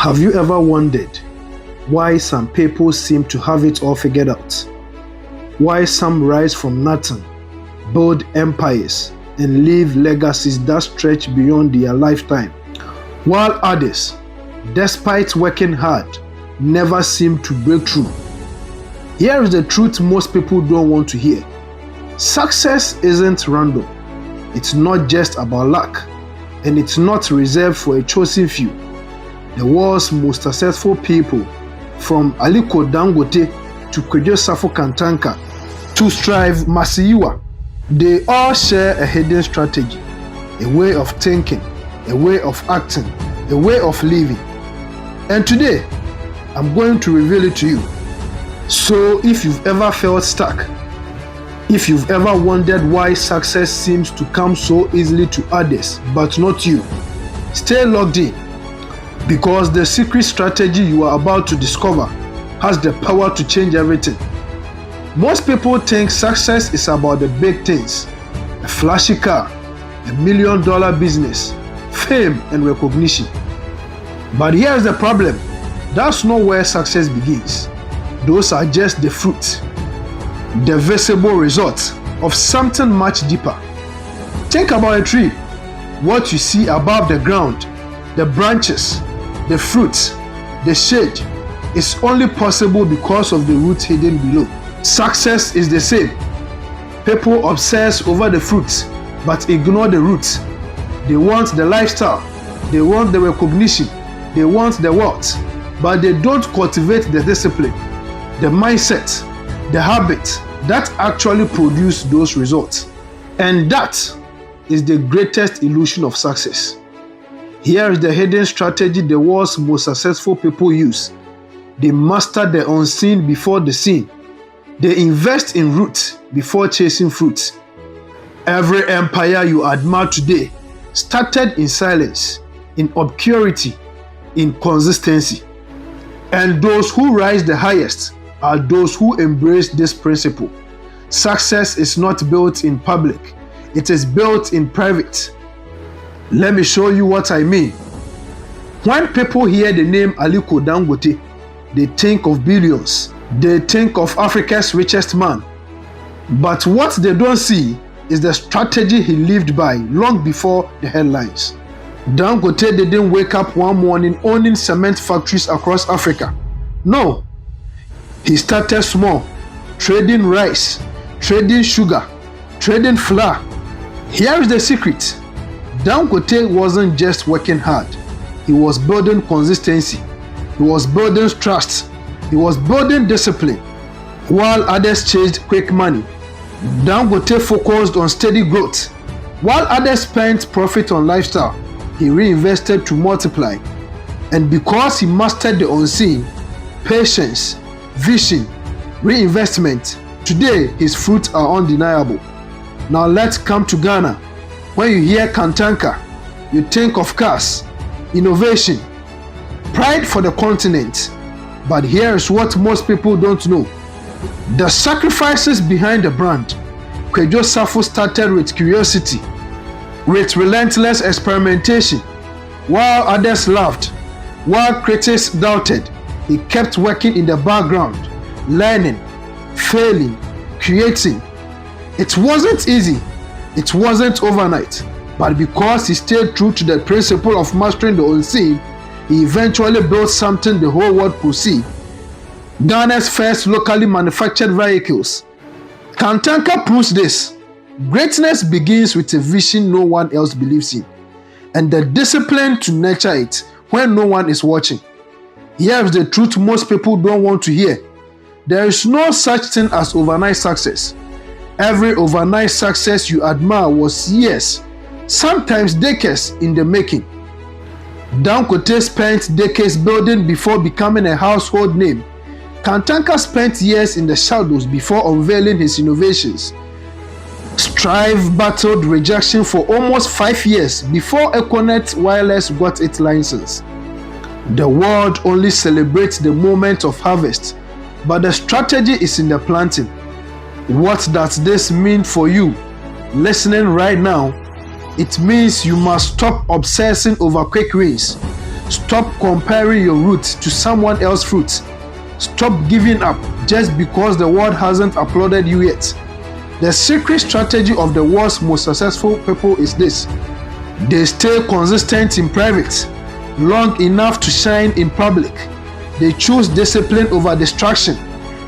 Have you ever wondered why some people seem to have it all figured out? Why some rise from nothing, build empires, and leave legacies that stretch beyond their lifetime, while others, despite working hard, never seem to break through? Here is the truth most people don't want to hear. Success isn't random. It's not just about luck, and it's not reserved for a chosen few. The world's most successful people, from Aliko Dangote to Kwadwo Safo Kantanka to Strive Masiyiwa, they all share a hidden strategy, a way of thinking, a way of acting, a way of living. And today, I'm going to reveal it to you. So if you've ever felt stuck, if you've ever wondered why success seems to come so easily to others but not you, stay logged in, because the secret strategy you are about to discover has the power to change everything. Most people think success is about the big things: a flashy car, $1 million business, fame and recognition. But here's the problem. That's not where success begins. Those are just the fruit, the visible result of something much deeper. Think about a tree. What you see above the ground, the branches, the fruits, the shade, is only possible because of the roots hidden below. Success is the same. People obsess over the fruits but ignore the roots. They want the lifestyle, they want the recognition, they want the wealth, but they don't cultivate the discipline, the mindset, the habit that actually produce those results. And that is the greatest illusion of success. Here is the hidden strategy the world's most successful people use. They master the unseen before the seen. They invest in roots before chasing fruits. Every empire you admire today started in silence, in obscurity, in consistency. And those who rise the highest are those who embrace this principle. Success is not built in public, it is built in private. Let me show you what I mean. When people hear the name Aliko Dangote, they think of billions. They think of Africa's richest man. But what they don't see is the strategy he lived by long before the headlines. Dangote didn't wake up one morning owning cement factories across Africa. No. He started small, trading rice, trading sugar, trading flour. Here is the secret. Dangote wasn't just working hard. He was building consistency. He was building trust. He was building discipline. While others chased quick money, Dangote focused on steady growth. While others spent profit on lifestyle, he reinvested to multiply. And because he mastered the unseen, patience, vision, reinvestment, today his fruits are undeniable. Now let's come to Ghana. When you hear Kantanka, you think of cars, innovation, pride for the continent. But here is what most people don't know. The sacrifices behind the brand. Kwadwo Safo started with curiosity, with relentless experimentation. While others laughed, while critics doubted, he kept working in the background, learning, failing, creating. It wasn't easy. It wasn't overnight, but because he stayed true to the principle of mastering the unseen, he eventually built something the whole world could see. Ghana's first locally manufactured vehicles. Kantanka proves this. Greatness begins with a vision no one else believes in, and the discipline to nurture it when no one is watching. Here is the truth most people don't want to hear. There is no such thing as overnight success. Every overnight success you admire was years, sometimes decades in the making. Dangote spent decades building before becoming a household name. Kantanka spent years in the shadows before unveiling his innovations. Strive battled rejection for almost 5 years before Econet Wireless got its license. The world only celebrates the moment of harvest, but the strategy is in the planting. What does this mean for you listening right now? It means you must stop obsessing over quick wins. Stop comparing your roots to someone else's fruits. Stop giving up just because the world hasn't applauded you yet. The secret strategy of the world's most successful people is this: they stay consistent in private, long enough to shine in public. They choose discipline over distraction.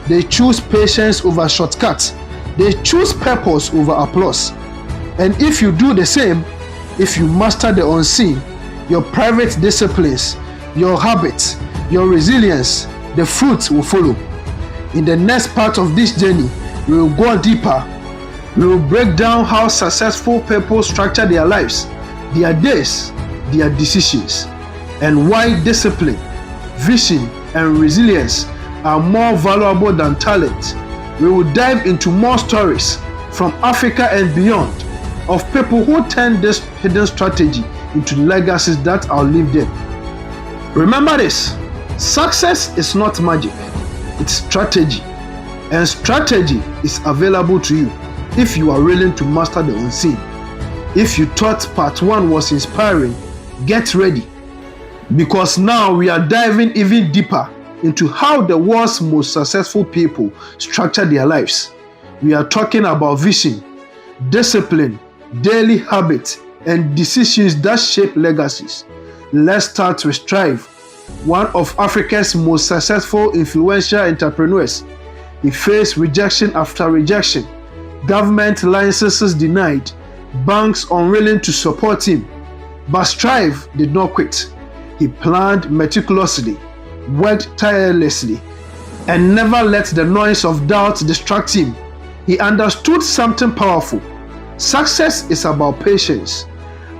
They choose patience over shortcuts. They choose purpose over applause. And if you do the same, if you master the unseen, your private disciplines, your habits, your resilience, the fruits will follow. In the next part of this journey, we will go deeper. We will break down how successful people structure their lives, their days, their decisions, and why discipline, vision, and resilience are more valuable than talent. We will dive into more stories from Africa and beyond of people who turn this hidden strategy into legacies that outlive them. Remember this: success is not magic, it's strategy. And strategy is available to you if you are willing to master the unseen. If you thought part 1 was inspiring, get ready, because now we are diving even deeper into how the world's most successful people structure their lives. We are talking about vision, discipline, daily habits, and decisions that shape legacies. Let's start with Strive, one of Africa's most successful influential entrepreneurs. He faced rejection after rejection, government licenses denied, banks unwilling to support him. But Strive did not quit. He planned meticulously, worked tirelessly, and never let the noise of doubt distract him. He understood something powerful. Success is about patience,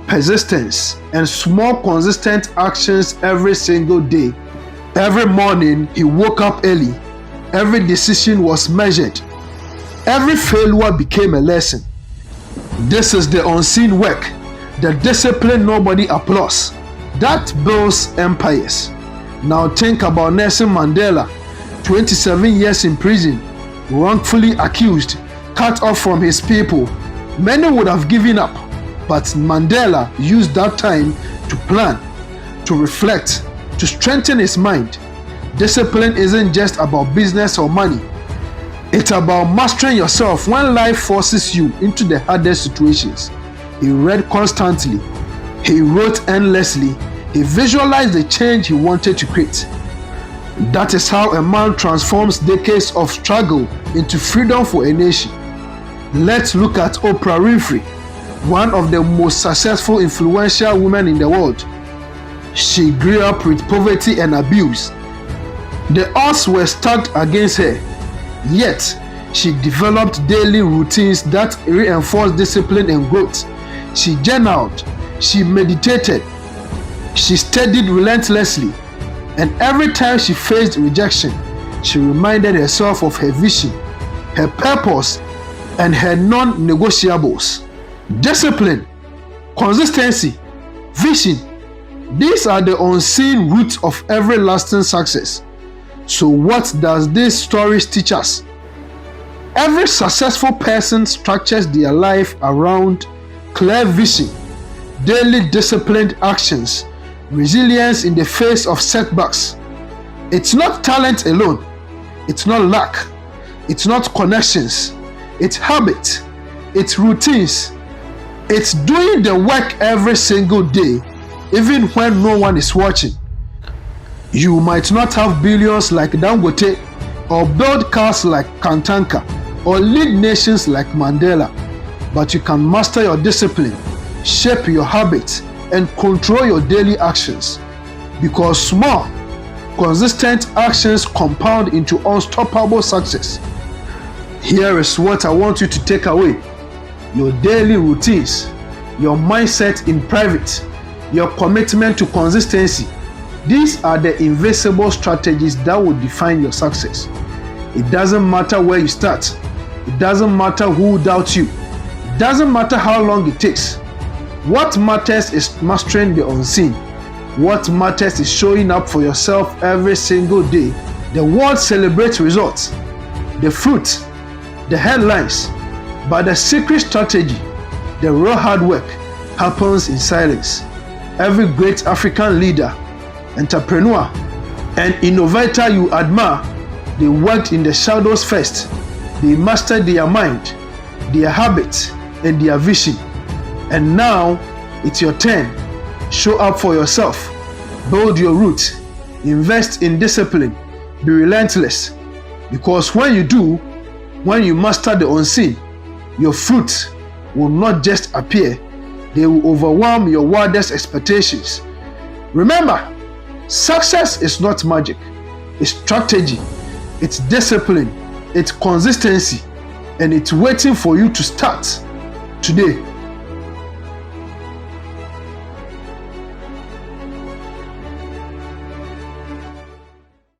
persistence, and small consistent actions every single day. Every morning he woke up early. Every decision was measured. Every failure became a lesson. This is the unseen work, the discipline nobody applauds, that builds empires. Now think about Nelson Mandela, 27 years in prison, wrongfully accused, cut off from his people. Many would have given up, but Mandela used that time to plan, to reflect, to strengthen his mind. Discipline isn't just about business or money. It's about mastering yourself when life forces you into the hardest situations. He read constantly. He wrote endlessly. He visualized the change he wanted to create. That is how a man transforms decades of struggle into freedom for a nation. Let's look at Oprah Winfrey, one of the most successful influential women in the world. She grew up with poverty and abuse. The odds were stacked against her, yet she developed daily routines that reinforced discipline and growth. She journaled, she meditated, she studied relentlessly, and every time she faced rejection, she reminded herself of her vision, her purpose, and her non-negotiables. Discipline, consistency, vision, these are the unseen roots of every lasting success. So what does this story teach us? Every successful person structures their life around clear vision, daily disciplined actions, resilience in the face of setbacks. It's not talent alone. It's not luck. It's not connections. It's habit. It's routines. It's doing the work every single day, even when no one is watching. You might not have billions like Dangote, or build cars like Kantanka, or lead nations like Mandela, but you can master your discipline, shape your habits, and control your daily actions. Because small, consistent actions compound into unstoppable success. Here is what I want you to take away: your daily routines, your mindset in private, your commitment to consistency. These are the invisible strategies that will define your success. It doesn't matter where you start. It doesn't matter who doubts you. It doesn't matter how long it takes. What matters is mastering the unseen. What matters is showing up for yourself every single day. The world celebrates results, the fruit, the headlines, but the secret strategy, the real hard work, happens in silence. Every great African leader, entrepreneur, and innovator you admire, they worked in the shadows first. They mastered their mind, their habits, and their vision. And now it's your turn. Show up for yourself. Build your roots. Invest in discipline. Be relentless. Because when you do, when you master the unseen, your fruits will not just appear, they will overwhelm your wildest expectations. Remember, success is not magic. It's strategy, it's discipline, it's consistency, and it's waiting for you to start today.